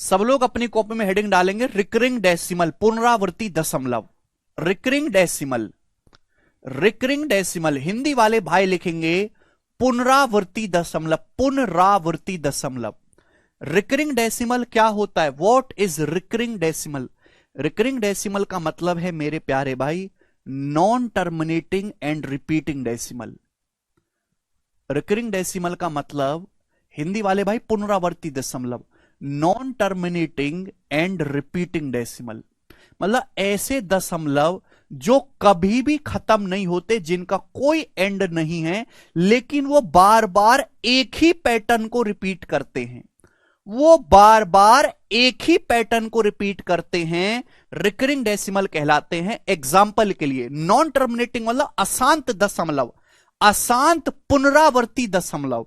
सब लोग अपनी कॉपी में हेडिंग डालेंगे रिकरिंग डेसिमल, पुनरावर्ती दशमलव। Recurring decimal, recurring decimal. Hindi वाले भाई लिखेंगे पुनरावर्ती दशमलव, पुनरावर्ती दशमलव। रिकरिंग डेसिमल क्या होता है? What is recurring decimal? Recurring decimal का मतलब है मेरे प्यारे भाई non terminating and repeating decimal. Recurring decimal का मतलब हिंदी वाले भाई पुनरावर्ती दशमलव, non terminating and repeating decimal. मतलब ऐसे दशमलव जो कभी भी खत्म नहीं होते, जिनका कोई एंड नहीं है, लेकिन वो बार बार एक ही पैटर्न को रिपीट करते हैं। वो बार बार एक ही पैटर्न को रिपीट करते हैं, रिकरिंग डेसिमल कहलाते हैं। एग्जाम्पल के लिए नॉन टर्मिनेटिंग मतलब अशांत दशमलव, अशांत पुनरावर्ती दशमलव।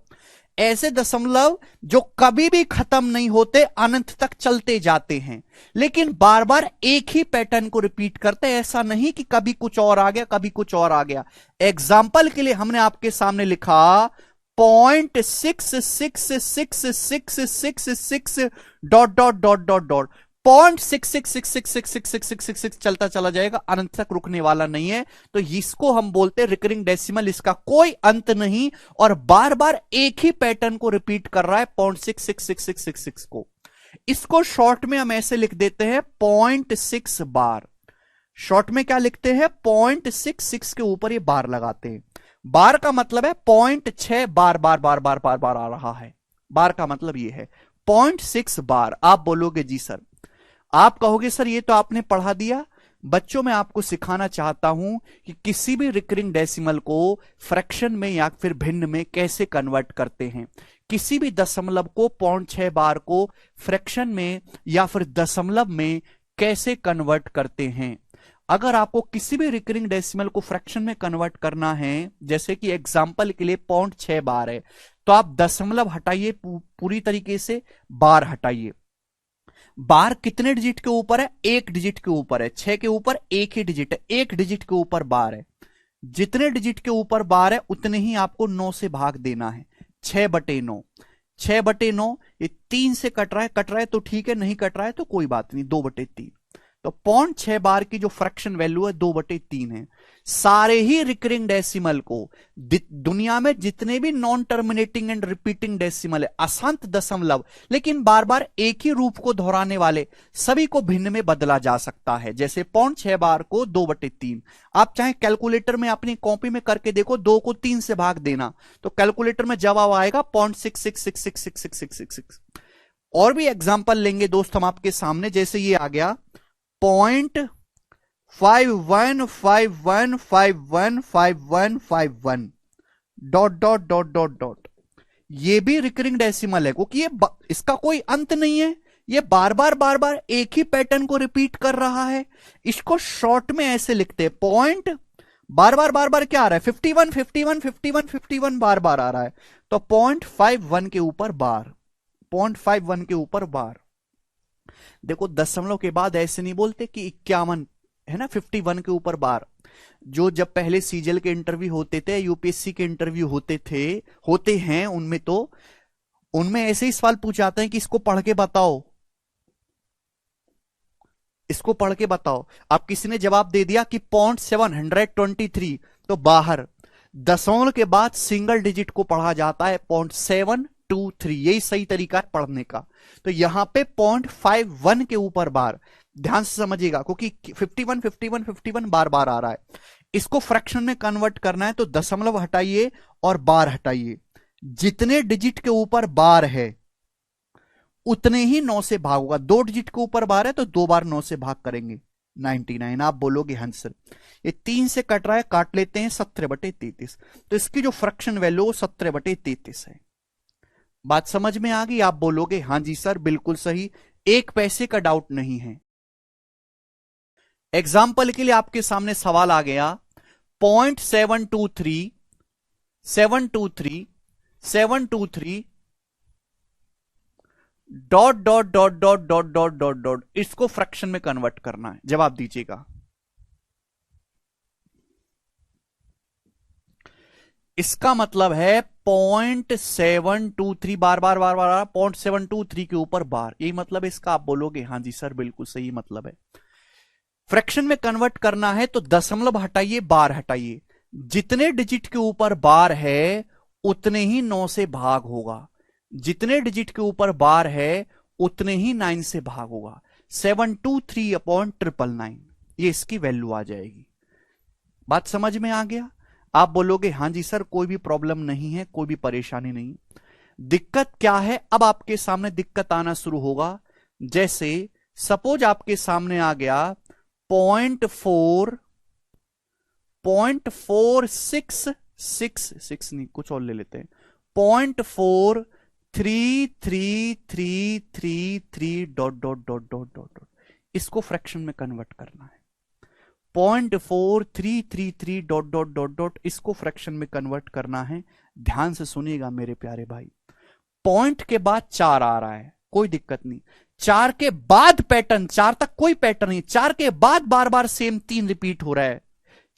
ऐसे दशमलव जो कभी भी खत्म नहीं होते, अनंत तक चलते जाते हैं, लेकिन बार बार एक ही पैटर्न को रिपीट करते हैं। ऐसा नहीं कि कभी कुछ और आ गया, कभी कुछ और आ गया। एग्जाम्पल के लिए हमने आपके सामने लिखा 0.666666 dot dot dot dot dot, 0.66666666 चलता चला जाएगा, अनंत तक रुकने वाला नहीं है। तो इसको हम बोलते हैं रिकरिंग डेसिमल। इसका कोई अंत नहीं और बार बार एक ही पैटर्न को रिपीट कर रहा है, 0.666666 को। इसको शॉर्ट में हम ऐसे लिख देते हैं 0.6 बार। शॉर्ट में क्या लिखते हैं? 0.66 के ऊपर ये बार लगाते हैं। बार का मतलब है 0.6 बार बार बार बार बार बार आ रहा है। बार का मतलब ये है 0.6 बार। आप बोलोगे जी सर, आप कहोगे सर ये तो आपने पढ़ा दिया। बच्चों मैं आपको सिखाना चाहता हूं कि किसी भी रिकरिंग डेसिमल को फ्रैक्शन में या फिर भिन्न में कैसे कन्वर्ट करते हैं। किसी भी दशमलव को 0.6 बार को फ्रैक्शन में या फिर दशमलव में कैसे कन्वर्ट करते हैं। अगर आपको किसी भी रिकरिंग डेसिमल को फ्रैक्शन में कन्वर्ट करना है, जैसे कि एग्जांपल के लिए 0.6 बार है, तो आप दशमलव हटाइए पूरी तरीके से, बार हटाइए। बार कितने डिजिट के ऊपर है? एक डिजिट के ऊपर है। 6 के ऊपर एक ही डिजिट है, एक डिजिट के ऊपर बार है। जितने डिजिट के ऊपर बार है उतने ही आपको 9 से भाग देना है। 6/9, 6/9। ये 3 से कट रहा है तो ठीक है, नहीं कट रहा है तो कोई बात नहीं, 2/3। तो 0.6 बार की जो फ्रैक्शन वैल्यू है 2/3 है। सारे ही रिकरिंग डेसिमल को, दुनिया में जितने भी non terminating and repeating decimal है, अशांत दशमलव लेकिन बार बार एक ही रूप को दोहराने वाले, सभी को भिन्न में बदला जा सकता है। जैसे 0.6 बार को 2/3। आप चाहे कैलकुलेटर में अपनी कॉपी में करके देखो, 2 को 3 से भाग देना तो कैलकुलेटर में जवाब आएगा 0.66666666। और भी एग्जाम्पल लेंगे दोस्त हम आपके सामने, जैसे ये आ गया 0.5151515151 dot dot dot dot dot. ये भी रिकरिंग डेसिमल है क्योंकि ये इसका कोई अंत नहीं है, ये बार बार बार बार एक ही पैटर्न को रिपीट कर रहा है। इसको शॉर्ट में ऐसे लिखते हैं पॉइंट, बार बार क्या आ रहा है? 51 51 51 51 बार बार आ रहा है, तो 0.51 के ऊपर बार, 0.51 के ऊपर बार। देखो दशमलव के बाद ऐसे नहीं बोलते कि 51 है ना, 51 के ऊपर बार। जो जब पहले सीजल के इंटरव्यू होते थे, यूपीएससी के इंटरव्यू होते हैं, उनमें ऐसे ही सवाल पूछ जाते हैं कि इसको पढ़ के बताओ, इसको पढ़ के बताओ। अब किसी ने जवाब दे दिया कि 0.723 तो बाहर। दशमलव के बाद सिंगल डिजिट को पढ़ा जाता है 0.723, यही सही तरीका है पढ़ने का। तो यहां पे 0.51 के ऊपर बार, ध्यान से समझिएगा क्योंकि 51 51 51 बार बार आ रहा है। इसको फ्रैक्शन में कन्वर्ट करना है तो दशमलव हटाइए और बार हटाइए। जितने डिजिट के ऊपर बार है उतने ही 9 से भाग होगा। 2 डिजिट के ऊपर बार है तो 2 बार 9 से भाग करेंगे, 99। आप बोलोगे हंस सर ये 3 से कट रहा है, काट लेते हैं, 17/33। तो इसकी जो फ्रैक्शन वैल्यू 17/33 है। बात समझ में आ गई? आप बोलोगे हां जी सर बिल्कुल सही, 1 पैसे का डाउट नहीं है। एग्जाम्पल के लिए आपके सामने सवाल आ गया 0.723 723 723 dot dot dot dot dot dot dot dot, इसको फ्रैक्शन में कन्वर्ट करना है। जवाब दीजिएगा। इसका मतलब है 0.723 बार बार बार बार 0.723 के ऊपर बार, यही मतलब है इसका। आप बोलोगे हाँ जी सर बिल्कुल सही मतलब है। फ्रैक्शन में कन्वर्ट करना है तो दशमलव हटाइए, बार हटाइए, जितने डिजिट के ऊपर बार है उतने ही 9 से भाग होगा, जितने डिजिट के ऊपर बार है उतने ही 9 से भाग होगा। 723/999 ये इसकी वैल्यू आ जाएगी। बात समझ में आ गया? आप बोलोगे हाँ जी सर कोई भी प्रॉब्लम नहीं है, कोई भी परेशानी नहीं। दिक्कत क्या है? अब आपके सामने दिक्कत आना शुरू होगा। जैसे सपोज आपके सामने आ गया 0.4666 नहीं कुछ और ले लेते हैं, 0.43333 dot dot dot dot dot, इसको फ्रैक्शन में कन्वर्ट करना है। 0.4333 डॉट डॉट डॉट डॉट, इसको फ्रैक्शन में कन्वर्ट करना है। ध्यान से सुनिएगा मेरे प्यारे भाई, पॉइंट के बाद 4 आ रहा है, कोई दिक्कत नहीं। 4 के बाद पैटर्न, 4 तक कोई पैटर्न नहीं, 4 के बाद बार बार सेम 3 रिपीट हो रहा है,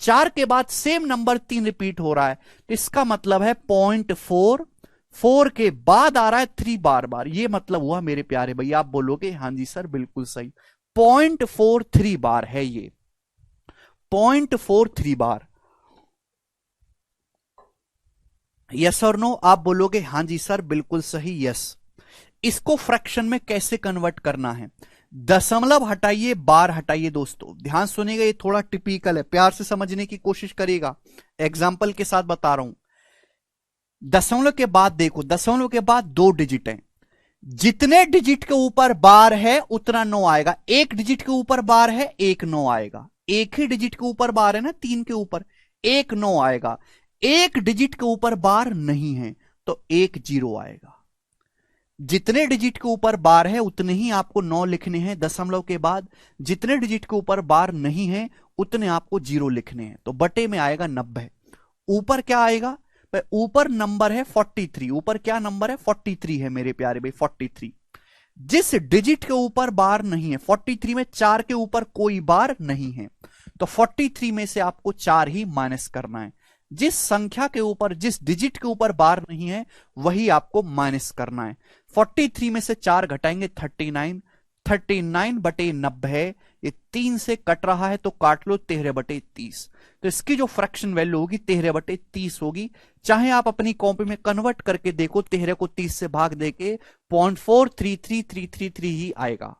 4 के बाद सेम नंबर 3 रिपीट हो रहा है, तो इसका मतलब है 0.4 के बाद आ रहा है 3 बार बार, ये मतलब हुआ मेरे प्यारे भैया। आप बोलोगे हाँ जी सर बिल्कुल सही, 0.43 बार है ये, 0.43 बार। यस और नो? आप बोलोगे हाँ जी सर बिल्कुल सही, यस। इसको फ्रैक्शन में कैसे कन्वर्ट करना है? दशमलव हटाइए, बार हटाइए। दोस्तों ध्यान सुनिएगा, ये थोड़ा टिपिकल है, प्यार से समझने की कोशिश करिएगा, एग्जाम्पल के साथ बता रहा हूं। दशमलव के बाद देखो, दशमलव के बाद 2 डिजिट है, जितने डिजिट के ऊपर बार है उतना 9 आएगा। एक डिजिट के ऊपर बार है, एक 9 आएगा। एक ही डिजिट के ऊपर बार है ना, 3 के ऊपर, एक 9 आएगा। एक डिजिट के ऊपर बार नहीं है तो एक 0 आएगा। जितने डिजिट के ऊपर बार है उतने ही आपको 9 लिखने हैं दशमलव के बाद, जितने डिजिट के ऊपर बार नहीं है उतने आपको 0 लिखने हैं, तो बटे में आएगा 90। ऊपर क्या आएगा? ऊपर नंबर है 43, ऊपर क्या नंबर है? 43 है मेरे प्यारे भाई, 43। जिस डिजिट के ऊपर बार नहीं है, 43 में 4 के ऊपर कोई बार नहीं है, तो 43 में से आपको 4 ही माइनस करना है। जिस संख्या के ऊपर, जिस डिजिट के ऊपर बार नहीं है वही आपको माइनस करना है। 43 में से 4 घटाएंगे 39, 39 बटे 90 है, ये 3 से कट रहा है तो काट लो 13 बटे 30, तो इसकी जो फ्रैक्शन वैल्यू होगी 13 बटे 30 होगी। चाहे आप अपनी कॉपी में कन्वर्ट करके देखो, 13 को 30 से भाग देके 0.433333 ही आएगा।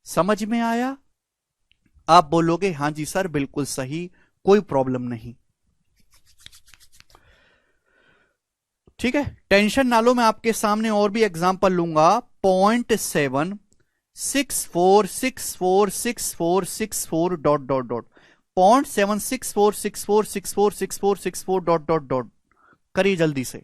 समझ में आया? आप बोलोगे हाँ जी सर बिल्कुल सही, कोई प्रॉब्लम नहीं। ठीक है, टेंशन ना लो, मैं आपके सामने और भी एग्जांपल लूंगा। 0.764646464 dot dot dot, 0.764646464 dot dot dot, करिए जल्दी से।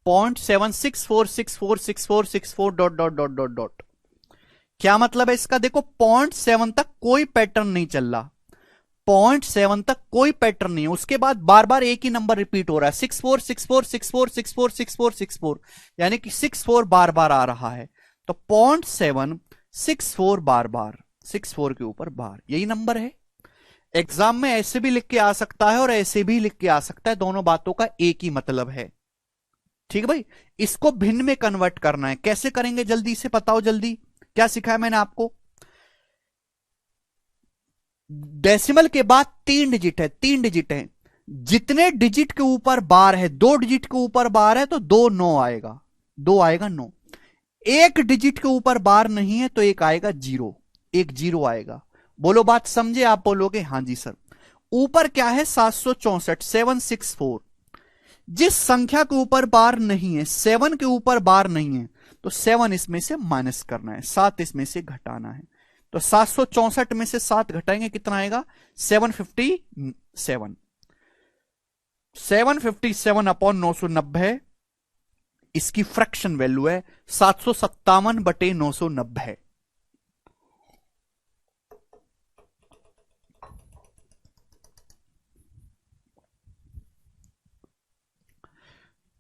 0.764646464 dot dot dot dot dot, क्या मतलब है इसका? देखो 0.7 तक कोई पैटर्न नहीं चल रहा, 0.7 तक कोई पैटर्न नहीं है, उसके बाद बार बार एक ही नंबर रिपीट हो रहा है, 646464646464, यानी कि 64 बार बार आ रहा है, तो 0.764 बार बार, 64 के ऊपर बार, यही नंबर है। एग्जाम में ऐसे भी लिख के आ सकता है और ऐसे भी लिख के आ सकता है, दोनों बातों का एक ही मतलब है। ठीक है भाई, इसको भिन्न में कन्वर्ट करना है, कैसे करेंगे जल्दी से बताओ, जल्दी। क्या सिखाया मैंने आपको? डेसिमल के बाद 3 डिजिट है, 3 डिजिट है, जितने डिजिट के ऊपर बार है, 2 डिजिट के ऊपर बार है तो 2 9 आएगा, 2 आएगा 9। एक डिजिट के ऊपर बार नहीं है तो एक आएगा 0, एक 0 आएगा। बोलो बात समझे? आप बोलोगे हाँ जी सर। ऊपर क्या है? 764, 764, जिस संख्या के ऊपर बार नहीं है, 7 के ऊपर बार नहीं है, तो 7 इसमें से माइनस करना है, 7 इसमें से घटाना है, तो 764 में से 7 घटाएंगे कितना आएगा? 757, 757 अपॉन 990, इसकी फ्रैक्शन वैल्यू है 757 बटे 990।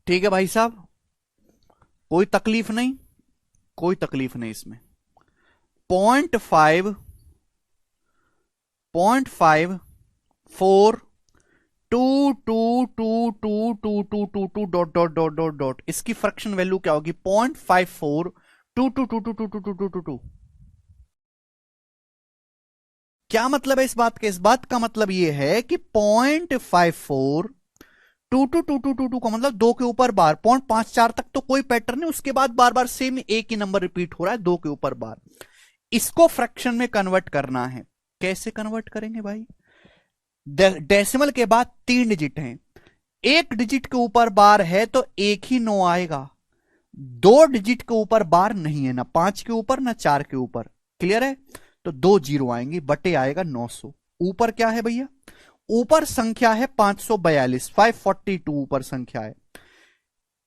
ठीक है भाई साहब, कोई तकलीफ नहीं, कोई तकलीफ नहीं इसमें। 0.5 4 2 2 2 2 2 2 2 2 dot dot dot dot dot, इसकी फ्रैक्शन वैल्यू क्या होगी? 0.54 2 2 2 2 2 2 2 2 2। क्या मतलब है इस बात का? इस बात का मतलब यह है कि 0.54 2 2 2 2 2 2 का मतलब दो के ऊपर बार, 0.54 तक तो कोई पैटर्न नहीं, उसके बाद बार बार सेम एक ही नंबर रिपीट हो रहा है दो के ऊपर बार। इसको फ्रैक्शन में कन्वर्ट करना है। कैसे कन्वर्ट करेंगे भाई? डेसिमल के बाद 3 डिजिट हैं, एक डिजिट के ऊपर बार है तो एक ही 9 आएगा, दो डिजिट के ऊपर बार नहीं है, ना 5 के ऊपर ना 4 के ऊपर। क्लियर है? तो 2 जीरो आएंगी, बटे आएगा 900। ऊपर क्या है भैया? ऊपर संख्या है 542, 542 ऊपर संख्या है।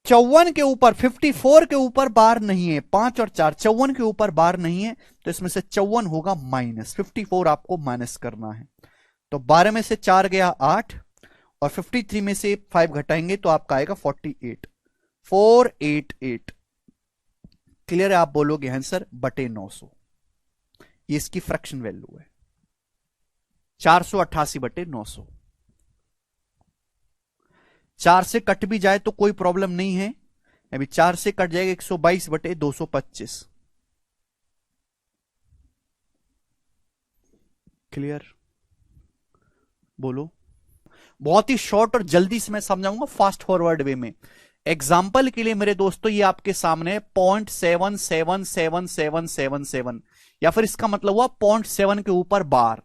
54 के ऊपर, 54 के ऊपर बार नहीं है, 5 और 4, 54 के ऊपर बार नहीं है, तो इसमें से 54 होगा माइनस, 54 आपको माइनस करना है। तो 12 में से 4 गया 8, और 53 में से 5 घटाएंगे तो आपका आएगा 48, 488। क्लियर है? आप बोलोगे आंसर बटे 900, ये इसकी फ्रैक्शन वैल्यू है, 488 बटे 900। 4 से कट भी जाए तो कोई प्रॉब्लम नहीं है, अभी 4 से कट जाएगा 122 बटे 225। क्लियर? बोलो। बहुत ही शॉर्ट और जल्दी से मैं समझाऊंगा फास्ट फॉरवर्ड वे में। एग्जाम्पल के लिए मेरे दोस्तों ये आपके सामने 0.777777, या फिर इसका मतलब हुआ 0.7 के ऊपर बार।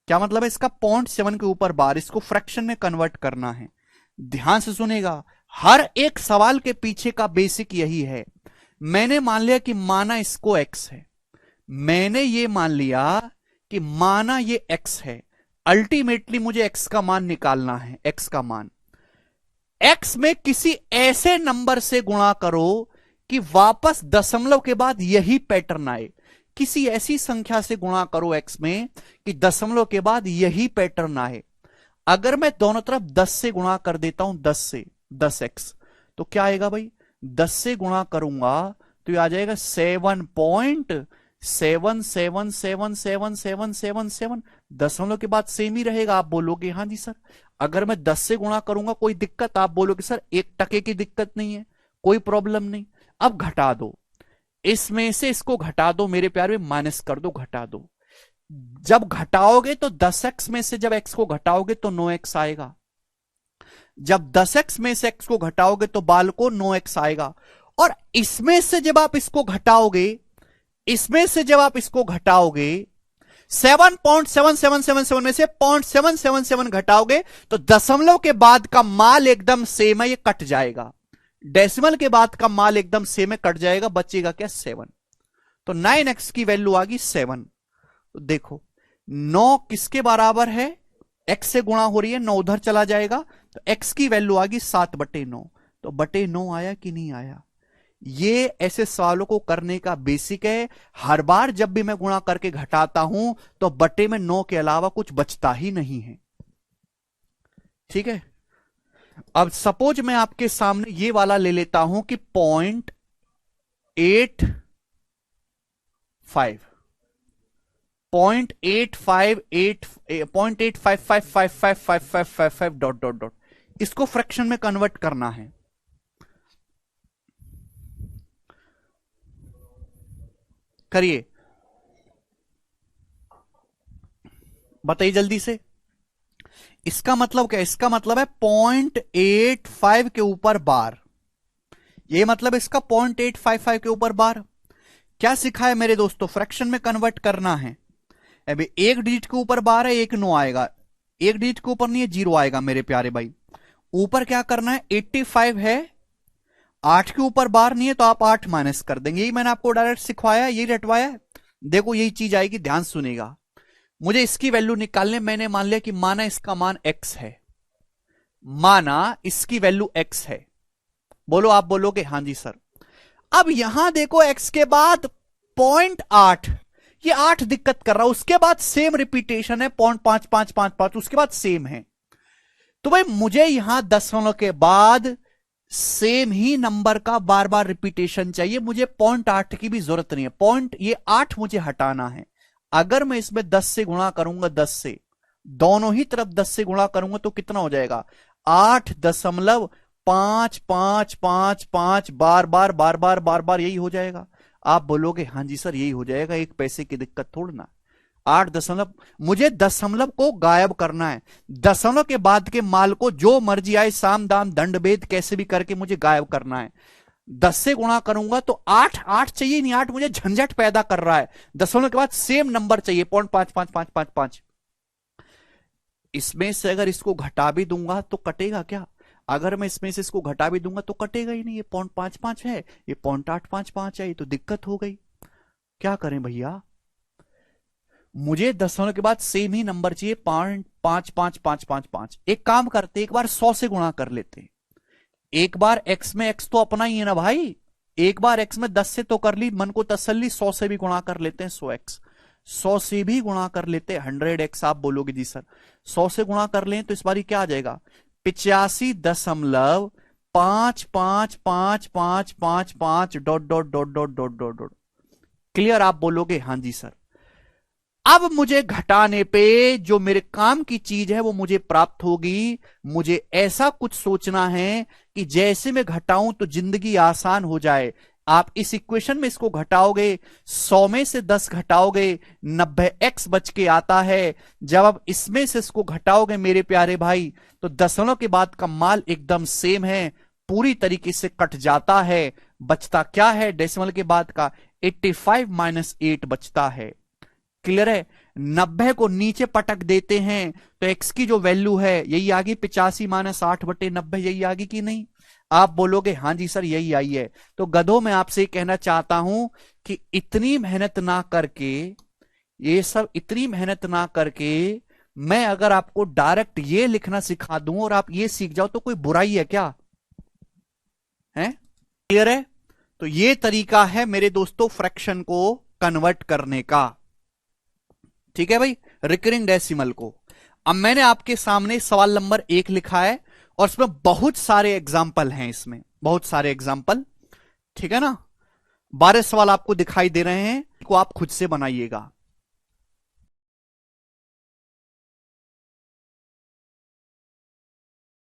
क्या मतलब है इसका? 0.7 के ऊपर बार, इसको फ्रैक्शन में कन्वर्ट करना है। ध्यान से सुनेगा, हर एक सवाल के पीछे का बेसिक यही है। मैंने मान लिया कि माना इसको x है, मैंने ये मान लिया कि माना ये x है, अल्टीमेटली मुझे x का मान निकालना है। x का मान x में किसी ऐसे नंबर से गुणा करो कि वापस दशमलव के बाद यही पैटर्न आए। किसी ऐसी संख्या से गुणा करो x में कि दशमलव के बाद यही पैटर्न आए। अगर मैं दोनों तरफ 10 से गुणा कर देता हूं, 10 से 10x, तो क्या आएगा भाई? 10 से गुणा करूंगा तो ये आ जाएगा 7.77777777। दशमलव के बाद सेम ही रहेगा। आप बोलोगे हाँ जी सर, अगर मैं 10 से गुणा करूंगा कोई दिक्कत? आप बोलोगे सर 1% की दिक्कत नहीं है, कोई प्रॉब्लम नहीं। अब घटा दो, इसमें से इसको घटा दो मेरे प्यारे, माइनस कर दो, घटा दो। जब घटाओगे तो 10x में से जब x को घटाओगे तो 9x आएगा। जब 10x में से x को घटाओगे तो बाल को 9x आएगा। और इसमें से जब आप इसको घटाओगे, इसमें से जब आप इसको घटाओगे, 7.7777 में से 0.777 घटाओगे तो दशमलव के बाद का माल एकदम सेम है, ये कट जाएगा। डेसिमल के बाद का माल एकदम सेम है, कट जाएगा, बचेगा क्या? 7। तो 9x की वैल्यू आ गई 7। तो देखो 9 किसके बराबर है? x से गुणा हो रही है, 9 उधर चला जाएगा, तो x की वैल्यू आ गई 7 बटे 9। तो बटे 9 आया कि नहीं आया? ये ऐसे सवालों को करने का बेसिक है। हर बार जब भी मैं गुणा करके घटाता हूं तो बटे में 9 के अलावा कुछ बचता ही नहीं है। ठीक है? अब सपोज मैं आपके सामने ये वाला ले लेता हूं कि 0.85 0.85555555 डॉट डॉट डॉट, इसको फ्रैक्शन में कन्वर्ट करना है। करिए, बताइए जल्दी से। इसका मतलब क्या? इसका मतलब है 0.85 के ऊपर बार, ये मतलब इसका 0.855 के ऊपर बार। क्या सिखा है मेरे दोस्तों? फ्रैक्शन में कन्वर्ट करना है। अभी एक डिजिट के ऊपर बार है, एक 9 आएगा, एक डिजिट के ऊपर नहीं है, 0 आएगा मेरे प्यारे भाई। ऊपर क्या करना है? 85 है, 8 के ऊपर बार नहीं है तो आप 8 माइनस कर देंगे। यही मैंने आपको डायरेक्ट सिखवाया, यही रटवाया है। देखो यही चीज आएगी, ध्यान सुनेगा। मुझे इसकी वैल्यू निकालने, मैंने मान लिया कि माना इसका मान x है, माना इसकी वैल्यू x है। बोलो, आप बोलोगे हाँ जी सर। अब यहां देखो x के बाद 0.8, ये 8 दिक्कत कर रहा है, उसके बाद सेम रिपीटेशन है 0.5555, उसके बाद सेम है। तो भाई मुझे यहां दशमलव के बाद सेम ही नंबर का बार बार रिपीटेशन चाहिए, मुझे 0.8 की भी जरूरत नहीं है। ये 8 मुझे हटाना है। अगर मैं इसमें 10 से गुणा करूंगा, 10 से दोनों ही तरफ 10 से गुणा करूंगा तो कितना हो जाएगा, 8.55555, बार बार बार बार बार बार यही हो जाएगा। आप बोलोगे हाँ जी सर यही हो जाएगा, एक पैसे की दिक्कत थोड़ी ना। 8 दशमलव, मुझे दशमलव को गायब करना है, दशमलव के बाद के माल को जो मर्जी आए साम दाम दंड भेद कैसे भी करके मुझे गायब करना है। 10 से गुणा करूंगा तो 8 चाहिए नहीं, 8 मुझे झंझट पैदा कर रहा है। दशमलव के बाद सेम नंबर चाहिए, 0.55555। इसमें से अगर इसको घटा भी दूंगा तो कटेगा क्या, अगर मैं इसमें से इसको घटा भी दूंगा तो कटेगा ही नहीं। ये 0.55 है, ये 0.855 है, ये तो दिक्कत हो गई। क्या करें भैया, मुझे दशमलव के बाद सेम ही नंबर चाहिए, 0.55555। एक काम करते, एक बार 100 से गुणा कर लेते हैं। एक बार x में x तो अपना ही है ना भाई, एक बार x में 10 से तो कर ली, मन को तसल्ली, 100 से भी गुणा कर लेते हैं, 100x। 100 से भी गुणा कर लेते हैं, 100x। आप बोलोगे जी सर 100 से गुणा कर लें तो इस बार क्या आ जाएगा, 85.55555 dot dot dot dot dot dot dot. Clear, आप बोलोगे हाँ जी सर। अब मुझे घटाने पे जो मेरे काम की चीज है वो मुझे प्राप्त होगी। मुझे ऐसा कुछ सोचना है कि जैसे मैं घटाऊं तो जिंदगी आसान हो जाए। आप इस इक्वेशन में इसको घटाओगे, 100 में से 10 घटाओगे, 90x बच के आता है। जब आप इसमें से इसको घटाओगे मेरे प्यारे भाई, तो दशमलव के बाद का माल एकदम सेम है, पूरी तरीके से कट जाता है। बचता क्या है डेसिमल के बाद का, 85 माइनस 8 बचता है। क्लियर है, 90 को नीचे पटक देते हैं तो x की जो वैल्यू है यही आ गई, 85 माइनस 8/90, यही आ गई कि नहीं। आप बोलोगे हाँ जी सर यही आई है। तो गधों मैं आपसे कहना चाहता हूं कि इतनी मेहनत ना करके, ये सब इतनी मेहनत ना करके, मैं अगर आपको डायरेक्ट ये लिखना सिखा दूं और आप ये सीख जाओ तो कोई बुराई है क्या, है? क्लियर है, तो ये तरीका है मेरे दोस्तों फ्रैक्शन को कन्वर्ट करने का। ठीक है भाई, रिकरिंग डेसिमल को। अब मैंने आपके सामने सवाल नंबर 1 लिखा है और इसमें बहुत सारे एग्जाम्पल हैं, इसमें बहुत सारे एग्जाम्पल। ठीक है ना, 12 सवाल आपको दिखाई दे रहे हैं, को आप खुद से बनाइएगा।